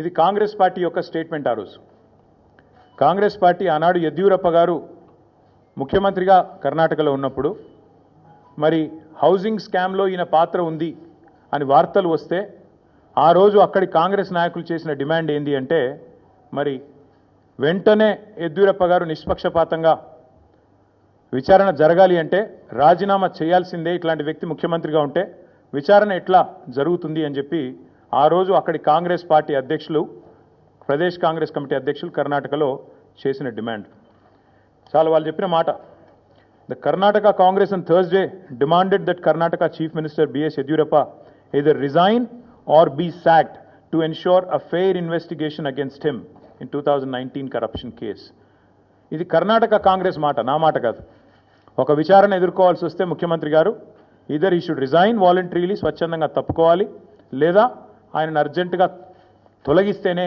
ఇది కాంగ్రెస్ పార్టీ యొక్క స్టేట్మెంట్. ఆ రోజు కాంగ్రెస్ పార్టీ ఆనాడు యెడ్యూరప్ప గారు ముఖ్యమంత్రిగా కర్ణాటకలో ఉన్నప్పుడు మరి హౌసింగ్ స్కామ్లో ఈయన పాత్ర ఉంది అని వార్తలు వస్తే ఆ రోజు అక్కడి కాంగ్రెస్ నాయకులు చేసిన డిమాండ్ ఏంది అంటే మరి వెంటనే యెడ్యూరప్ప గారు నిష్పక్షపాతంగా విచారణ జరగాలి అంటే రాజీనామా చేయాల్సిందే, ఇట్లాంటి వ్యక్తి ముఖ్యమంత్రిగా ఉంటే విచారణ ఎట్లా జరుగుతుంది అని చెప్పి ఆ రోజు అక్కడి కాంగ్రెస్ పార్టీ అధ్యక్షులు, ప్రదేశ్ కాంగ్రెస్ కమిటీ అధ్యక్షులు కర్ణాటకలో చేసిన డిమాండ్ చాలా వాళ్ళు చెప్పిన మాట. The Karnataka Congress on Thursday demanded that Karnataka Chief Minister B.S. Yediyurappa either resign or be sacked to ensure a fair investigation against him in 2019 corruption case. ఇది కర్ణాటక కాంగ్రెస్ మాట, నా మాట కాదు. ఒక విచారణ ఎదుర్కోవాల్సి వస్తే ముఖ్యమంత్రి గారు ఈదర్ ఈ షుడ్ రిజైన్ వాలంటరీలీ, స్వచ్ఛందంగా తప్పుకోవాలి, లేదా ఆయనను అర్జెంటుగా తొలగిస్తేనే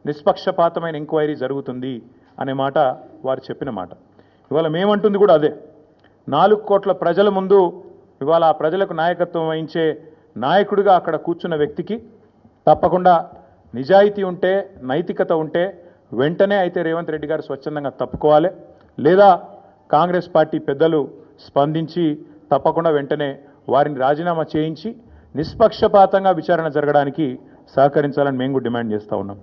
నిష్పక్షపాతమైన ఎంక్వైరీ జరుగుతుంది అనే మాట వారు చెప్పిన మాట. ఇవాళ మేమంటుంది కూడా అదే. 4 కోట్ల ప్రజల ముందు ఇవాళ ఆ ప్రజలకు నాయకత్వం వహించే నాయకుడిగా అక్కడ కూర్చున్న వ్యక్తికి తప్పకుండా నిజాయితీ ఉంటే, నైతికత ఉంటే వెంటనే అయితే రేవంత్ రెడ్డి గారు స్వచ్ఛందంగా తప్పుకోవాలి, లేదా కాంగ్రెస్ పార్టీ పెద్దలు స్పందించి తప్పకుండా వెంటనే వారిని రాజీనామా చేయించి నిష్పక్షపాతంగా విచారణ జరగడానికి సహకరించాలని మేము డిమాండ్ చేస్తూ ఉన్నాం.